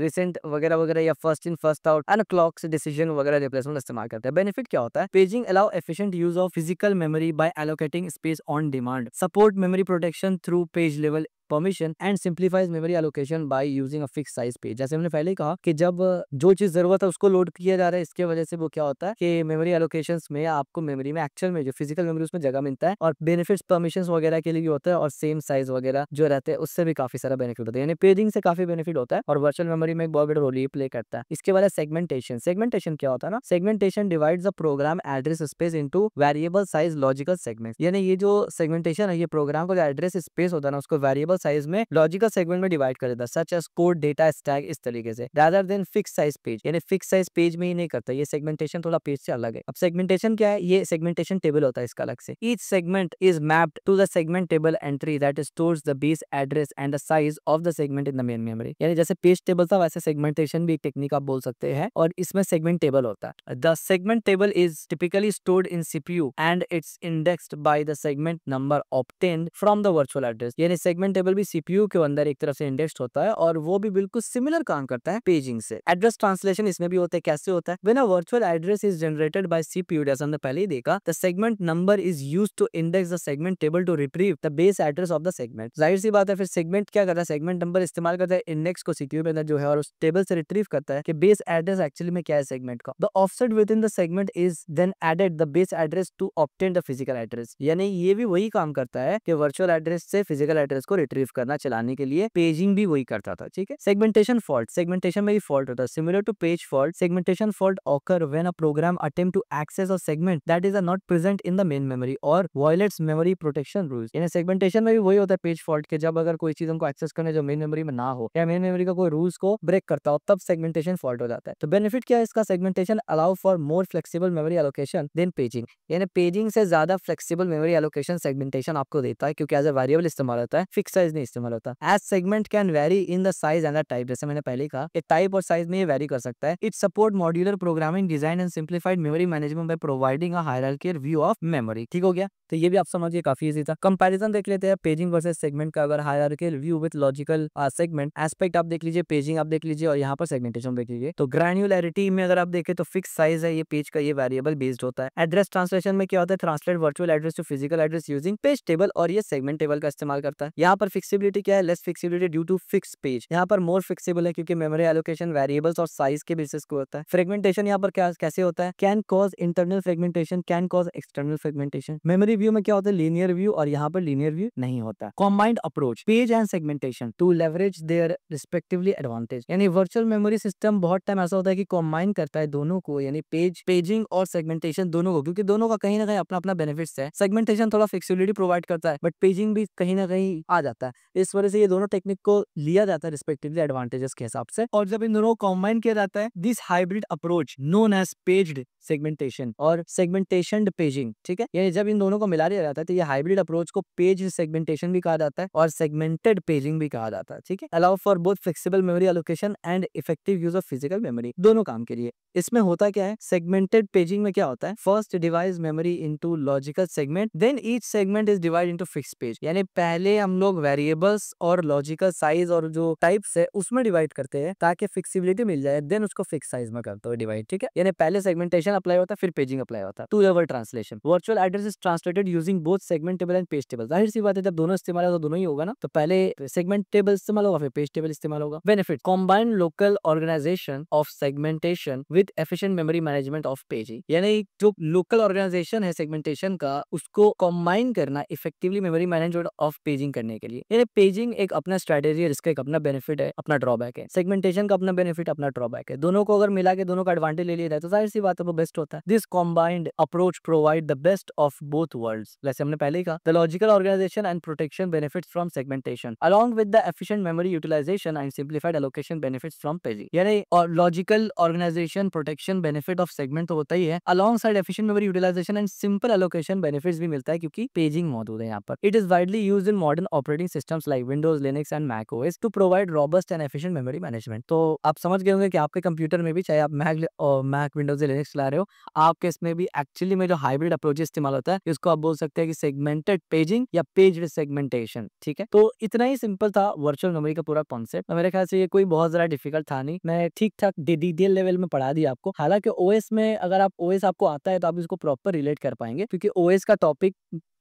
recent वगैरह वगैरह या first in first out and clocks decision वगैरह replacement इस्तेमाल करते हैं। Benefit क्या होता है, paging allow efficient use of physical memory by allocating space on demand, support memory protection through page level permission and simplifies memory allocation by using a fix size page. जैसे हमने पहले ही कहा कि जब जो चीज जरूरत है उसको लोड किया जा रहा है, इसके वजह से वो क्या होता है कि मेमोरी एलोकेशंस में आपको मेमोरी में एक्चुअल में जो फिजिकल मेमोरी उसमें जगह मिलता है, और बेनिफिट्स परमिशंस वगैरह के लिए भी होता है, और सेम साइज वगैरह जो रहते हैं उससे भी काफी सारा बेनिफिट होता है। यानी पेजिंग से काफी बेनिफिट होता है और वर्चुअल मेमोरी में एक बहुत बड़ा रोल ये प्ले करता है। इसके बाद है सेगमेंटेशन। सेगमेंटेशन क्या होता है ना, segmentation divides the program address space into variable size logical segments. यानी ये जो सेगमेंटेशन है, ये प्रोग्राम का जो एड्रेस स्पेस होता है ना, उसको वेरिएबल साइज में लॉजिकल सेगमेंट में डिवाइड कर देता है, such as code, data, stack, इस तरीके से, rather than fix size page, यानी फिक्स साइज पेज में ही नहीं करता। ये सेगमेंटेशन थोड़ा पेज से अलग है। अब सेगमेंटेशन क्या है? ये सेगमेंटेशन टेबल होता है इसका अलग से। Each segment is mapped to the segment table entry that stores the base address and the size of the segment in the main memory. यानी जैसे पेज टेबल था वैसे सेगमेंटेशन भी एक टेक्निक आप बोल सकते हैं, और इसमें सेगमेंट टेबल होता है। The segment table is typically stored in CPU and it's indexed by the segment number obtained from the virtual address. यानी सेगमेंट टेबल भी सीपीयू के अंदर एक तरफ से इंडेक्स्ड होता है, और वो भी बिल्कुल सिमिलर काम करता है पेजिंग से। एड्रेस ट्रांसलेशन इसमें भी होता है। कैसे होता है? When a virtual address is generated by CPU, जैसे हमने पहले ही देखा, the segment number is used to index the segment table to retrieve the base address of the segment. जाहिर सी बात है, फिर सेगमेंट क्या करता है? सेगमेंट नंबर इस्तेमाल करता है इंडेक्स को सीपीयू में अंदर जो है, और उस टेबल से रिट्रीव करता है कि बेस एड्रेस एक्चुअली में क्या है सेगमेंट का। The offset within the segment is then added the base address to obtain the physical address. यानी ये भी वही काम करता है कि वर्चुअल एड्रेस से फिजिकल एड्रेस को रिट्रीव करना, चलाने के लिए पेजिंग भी वही करता था। ठीक है। सेगमेंटेशन फॉल्ट, सेगमेंटेशन में भी फॉल्ट होता है। Similar to page fault, segmentation fault occur when a program attempt to access a segment that is not present in the main memory और वायलेट्स मेमोरी प्रोटेक्शन रूल्स। यानी segmentation में भी वही होता है पेज फॉल्ट के, जब अगर कोई चीज हमको एक्सेस करने जो मेन मेमोरी में ना हो, या मेन मेमोरी का कोई रूल्स को ब्रेक करता हो, तब सेगमेंटेशन फॉल्ट हो जाता है। तो बेनिफिट क्या है इसका? Segmentation allow for more flexible memory allocation than paging. यानी पेजिंग से ज्यादा फ्लेक्सिबल मेमोरी एलोकेशन सेगमेंटेशन आपको देता है, क्योंकि एज अ वेरिएबल इस्तेमाल होता है, फिक्स साइज नहीं इस्तेमाल होता। As segment can vary in the size and the type, जैसे मैंने पहले कहा, टाइप और साइज में ये वेरी कर सकता है। It support modular programming design and simplified memory management by providing a hierarchical view of memory. ठीक हो गया? तो ये भी आप समझिए काफी इजी था। कंपैरिजन देख लेते हैं पेजिंग वर्सेस सेगमेंट का। अगर hierarchical view with logical segment aspect आप देख लीजिए, पेजिंग आप देख लीजिए, और यहाँ पर सेगमेंटेशन देख लीजिए। तो ग्रैन्युलैरिटी में अगर आप देखें तो फिक्स साइज है ये पेज का, ये वेरिएबल बेस्ड होता है। एड्रेस ट्रांसलेशन में क्या होता है? Translate virtual address to physical address using page table, और ये सेगमेंट टेबल का इस्तेमाल करता है। यहाँ पर फिक्सिबिलिटी क्या है? Less flexibility due to fix page. यहाँ पर मोर फिक्सिबल है क्योंकि मेमोरी एलोकेशन वेरिएबल्स और साइज के बेसिस को होता है। फ्रेगमेंटेशन यहाँ पर क्या कैसे होता है? Can cause internal fragmentation, can cause external fragmentation. Memory view में क्या होता है? लीनियर व्यू, और यहाँ पर लीनियर व्यू नहीं होता। Combined approach page and segmentation to leverage their respectively advantage. यानी वर्चुअल मेमोरी सिस्टम बहुत टाइम ऐसा होता है कि कॉम्बाइन करता है दोनों को, यानी पेजिंग और सेगमेंटेशन दोनों को, क्योंकि दोनों का कहीं ना कहीं अपना अपना बेनिफिट्स है। सेगमेंटेशन थोड़ा फ्लेक्सिबिलिटी प्रोवाइड करता है, बट पेजिंग भी कहीं ना कहीं आ जाता है। इस वजह से ये दोनों टेक्निक को लिया जाता है रिस्पेक्टिवली एडवांटेजेस के हिसाब से, और जब इन दोनों को कॉम्बाइन किया जाता है, this hybrid approach known as paged segmentation और सेगमेंटेशन पेजिंग। ठीक है। यानी जब इन दोनों को मिला दिया जाता है तो ये हाइब्रिड अप्रोच को पेज सेगमेंटेशन भी कहा जाता है और सेगमेंटेड पेजिंग भी कहा जाता है। ठीक है। Allow for both flexible memory allocation and effective use of physical memory, दोनों काम के लिए। इसमें होता क्या है? सेगमेंटेड पेजिंग में क्या होता है? First divide memory into logical segment, then each segment is divide into fix page. यानी पहले हम लोग वेरिएबल्स और लॉजिकल साइज और जो टाइप्स है उसमें डिवाइड करते हैं ताकि फ्लेक्सिबिलिटी मिल जाए, देन उसको फिक्स साइज में करते हो डिवाइड। ठीक है। यानी पहले सेगमेंटेशन अप्लाई होता है, फिर पेजिंग अप्लाई होता है। Two level translation, virtual address is translated using both segment table and page table. जाहिर सी बात है, जब दोनों इस्तेमाल है तो दोनों ही होगा ना, तो पहले सेगमेंट टेबल इस्तेमाल होगा, फिर पेज टेबल इस्तेमाल होगा। Benefit, combine local organization of segmentation with efficient memory management of paging. यानी जो लोकल ऑर्गेनाइजेशन है सेगमेंटेशन का, उसको कॉम्बाइन करना effectively memory management of paging करने के लिए। यानी पेजिंग एक अपना स्ट्रेटेजी है, जिसका एक अपना बेनिफिट है, अपना ड्रॉबैक है। सेगमेंटेशन का अपना बेनिफिट, अपना ड्रॉबैक है। दोनों को अगर मिला के दोनों का एडवांटेज ले लिया जाए तो जाहिर सी बात है वो बेस्ट होता है। This combined approach provide the best of both worlds. जैसे हमने पहले ही कहा, the logical organization and protection benefits from segmentation along with the efficient memory utilization and simplified allocation benefits from paging. यानी और logical organization protection benefit of segment तो होता ही है, alongside efficient memory utilization and simple allocation benefits भी मिलता है क्योंकि पेजिंग मौजूद है यहाँ पर। It is widely used in modern operating systems like Windows, Linux and Mac OS to provide robust and efficient memory management. तो आप समझ गए होंगे कि आपके कंप्यूटर में भी, चाहे आप मैक विंडोज या लिनक्स चला रहे हो, आपके इसमें भी एक्चुअली में जो हाइब्रिड अप्रोच इस्तेमाल होता है, इसको आप बोल सकते हैं कि सेगमेंटेड पेजिंग या पेज्ड सेगमेंटेशन। ठीक है। तो इतना ही सिंपल था वर्चुअल मेमोरी का पूरा कॉन्सेप्ट। मेरे ख्याल से ये कोई बहुत ज्यादा डिफिकल्ट था नहीं, मैं ठीक ठाक डिटेल लेवल में पढ़ा दिया आपको। हालांकि ओएस में अगर आप ओएस आपको आता है तो आप इसको प्रॉपर रिलेट कर पाएंगे, क्योंकि ओएस का टॉपिक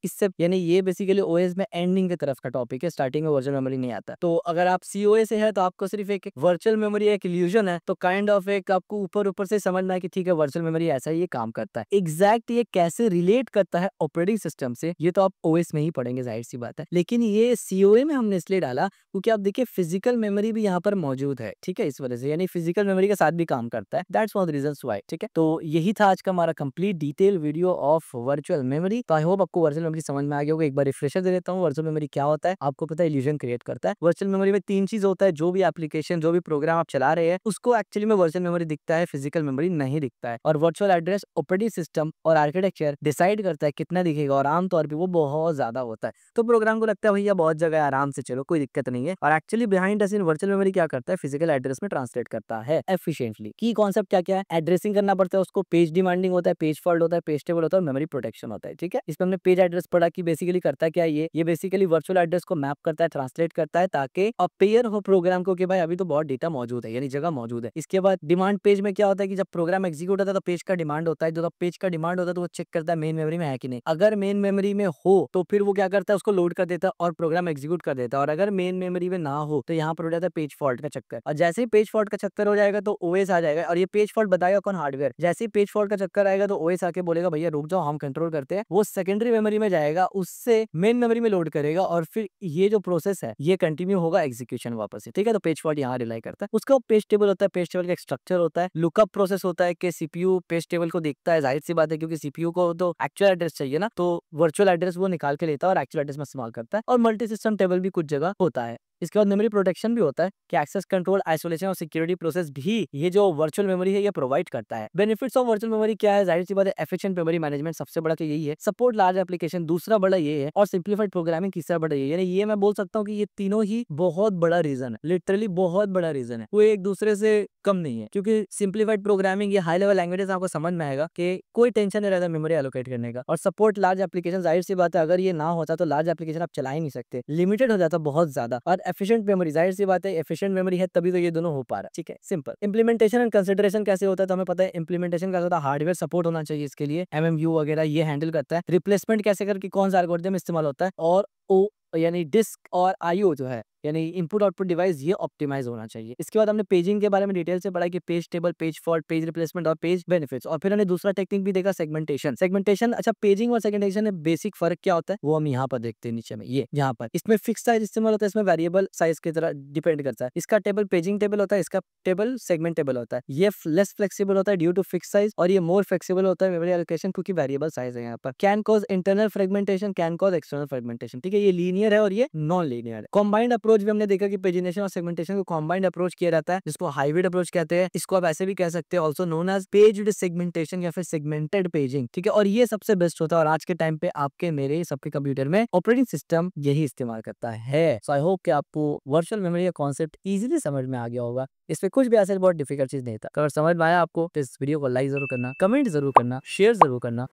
इससे, यानी ये बेसिकली ओएस में एंडिंग की तरफ का टॉपिक है, स्टार्टिंग में वर्चुअल मेमोरी नहीं आता। तो अगर आप सीओए से है तो आपको सिर्फ एक वर्चुअल मेमोरी एक इल्यूजन है, तो काइंड ऑफ एक आपको ऊपर ऊपर से समझना है कि ठीक है वर्चुअल मेमोरी ऐसा ही ये काम करता है। एग्जैक्ट ये कैसे रिलेट करता है ऑपरेटिंग सिस्टम से, ये तो आप ओएस में ही पढ़ेंगे, जाहिर सी बात है। लेकिन ये सीओए में हमने इसलिए डाला क्योंकि आप देखिए फिजिकल मेमोरी भी यहाँ पर मौजूद है। ठीक है। इस वजह से यानी फिजिकल मेमोरी के साथ भी काम करता है। That's one of the reasons why. ठीक है। तो यही था आज का हमारा complete detail video of virtual memory. तो आई होप आपको वर्चुअल मेमोरी समझ में आ गया होगा। एक बार रिफ्रेशर दे देता हूँ, वर्चुअल मेमोरी क्या होता है, आपको पता है इल्यूजन क्रिएट करता है। वर्चुअल मेमोरी में 3 चीज़ होता है, जो भी एप्लीकेशन, जो भी प्रोग्राम आप चला रहे हैं, उसको एक्चुअली में वर्चुअल मेमोरी दिखता है, फिजिकल मेमोरी नहीं दिखता है। और वर्चुअल एड्रेस ऑपरेटिंग सिस्टम और आर्किटेक्चर डिसाइड करता है कितना दिखेगा, और आमतौर पे वो बहुत ज़्यादा होता है। तो प्रोग्राम को लगता है भैया बहुत जगह है, आराम से चलो, कोई दिक्कत नहीं है। और actually behind the scene virtual memory क्या करता है, फिजिकल एड्रेस में ट्रांसलेट करता है एफिशिएंटली। की कॉन्सेप्ट क्या-क्या है, एड्रेसिंग करना पड़ता है उसको, पेज डिमांडिंग होता है, पेज फॉल्ट होता है, पेज टेबल होता है और मेमोरी प्रोटेक्शन होता है। ठीक है, इसमें हमने पेज एड्रेस पढ़ा कि बेसिकली करता क्या है ये बेसिकली वर्चुअल एड्रेस को मैप करता है, ट्रांसलेट करता है, ताकि अपेयर हो प्रोग्राम को कि भाई अभी तो बहुत डेटा मौजूद है, यानी जगह मौजूद है। इसके बाद डिमांड पेज में क्या होता है कि जब प्रोग्राम एग्जीक्यूट होता है तो पेज का डिमांड होता है, जो पेज का डिमांड होता है तो वो चेक करता है मेन मेमोरी में है कि नहीं। अगर मेन मेमोरी में हो तो फिर वो क्या करता है, उसको लोड कर देता है और प्रोग्राम एग्जीक्यूट कर देता है। और अगर मेन मेमोरी में ना हो तो यहाँ पर हो जाता है पेज फॉल्ट का चक्कर, और जैसे ही पेज फॉल्ट का चक्कर हो जाएगा तो ओएस आ जाएगा, और ये पेज फॉल्ट बताएगा कौन, हार्डवेयर। जैसे ही पेज फॉल्ट का चक्कर आएगा तो ओएस आके बोलेगा भैया रुक जाओ, हम कंट्रोल करते हैं। वो सेकेंडरी मेमोरी में जाएगा, उससे मेन मेमोरी में लोड करेगा, और फिर ये जो प्रोसेस है ये कंटिन्यू होगा एग्जीक्यूशन वापस से। ठीक है, तो पेज फॉल्ट यहाँ रिलाई करता है। उसका पेज टेबल होता है, पेज टेबल का एक स्ट्रक्चर होता है, लुकअप प्रोसेस होता है कि सीपीयू पेज टेबल को देखता है, जाहिर सी बात है क्योंकि सीपीयू को तो एक्चुअल एड्रेस चाहिए ना, तो वर्चुअल एड्रेस वो निकाल के लेता है और एक्चुअल एड्रेस में इस्तेमाल करता है। और मल्टी सिस्टम टेबल भी कुछ जगह होता है। इसके बाद मेमोरी प्रोटेक्शन भी होता है कि एक्सेस कंट्रोल, आइसोलेशन और सिक्योरिटी प्रोसेस भी ये जो वर्चुअल मेमोरी है ये प्रोवाइड करता है। बेनिफिट्स ऑफ वर्चुअल मेमोरी क्या है, जाहिर सी बात है एफिशिएंट मेमोरी मैनेजमेंट सबसे बड़ा तो यही है, सपोर्ट लार्ज एप्लीकेशन दूसरा बड़ा ये है, और सिंप्लीफाइड प्रोग्रामिंग तीसरा बड़ा ये है। यानी ये मैं बोल सकता हूँ कि ये तीनों ही बहुत बड़ा रीजन है, लिटरली बहुत बड़ा रीजन है, वो एक दूसरे से कम नहीं है। क्योंकि सिंप्लीफाइड प्रोग्रामिंग ये हाई लेवल लैंग्वेजेस आपको समझ में आएगा कि कोई टेंशन नहीं रहता मेमोरी एलोकेट करने का। और सपोर्ट लार्ज एप्लीकेशन, जाहिर सी बात है अगर ये ना होता तो लार्ज एप्लीकेशन आप चला ही नहीं सकते, लिमिटेड हो जाता बहुत ज्यादा। और एफिशिएंट मेमोरी, जाहिर सी बात है एफिशिएंट मेमोरी है तभी तो ये दोनों हो पा रहा है। ठीक है, सिंपल। इंप्लीमेंटेशन एंड कंसिडरेशन कैसे होता है तो हमें पता है इंप्लीमेंटेशन कैसे होता है, हार्डवेयर सपोर्ट होना चाहिए इसके लिए, एमएमयू वगैरह ये हैंडल करता है। रिप्लेसमेंट कैसे करके कौन सा एल्गोरिथम इस्तेमाल होता है, और ओ यानी डिस्क और आईओ जो है यानी इनपुट आउटपुट डिवाइस ये ऑप्टिमाइज होना चाहिए। इसके बाद हमने पेजिंग के बारे में डिटेल से पढ़ा कि page table, page fault, page replacement और पेज बेनिफिट्स। और फिर हमने दूसरा टेक्निक भी देखा, सेगमेंटेशन। सेगमेंटेशन, अच्छा पेजिंग और सेगमेंटेशन में बेसिक फर्क क्या होता है वो हम यहाँ पर देखते हैं नीचे में, ये यहाँ पर इसमें फिक्स साइज इस्तेमाल होता है, इसमें वेरिएबल साइज की तरह डिपेंड करता है। इसका टेबल पेजिंग टेबल होता है, इसका टेबल सेगमेंट टेबल होता है। ये लेस फ्लेक्सिबल होता है ड्यू टू फिक्स साइज, और ये मोर फ्लेक्सिबल होता है मेमोरी एलोकेशन क्योंकि वेरिएबल साइज है यहाँ पर। Can cause internal fragmentation, can cause external fragmentation. ठीक है, ये लीनियर है और ये नॉन लीनियर है। कॉम्बाइंड अप्रोच भी हमने देखा कि पेजिनेशन और सेगमेंटेशन को कॉम्बाइंड अप्रोच किया जाता है, जिसको हाइब्रिड अप्रोच कहते हैं। इसको आप ऐसे भी कह सकते हैं, also known as paged segmentation या फिर सेगमेंटेड पेजिंग। ठीक है, और ये सबसे बेस्ट होता है, और आज के टाइम पे आपके मेरे सबके कंप्यूटर में ऑपरेटिंग सिस्टम यही इस्तेमाल करता है। सो आई होप कि आपको वर्चुअल मेमोरी का कॉन्सेप्ट इजीली समझ में आ गया होगा। इसमें कुछ भी ऐसे बहुत डिफिकल्ट चीज नहीं था। अगर समझ में आया आपको तो इस वीडियो को लाइक जरूर करना, कमेंट जरूर करना, शेयर जरूर करना।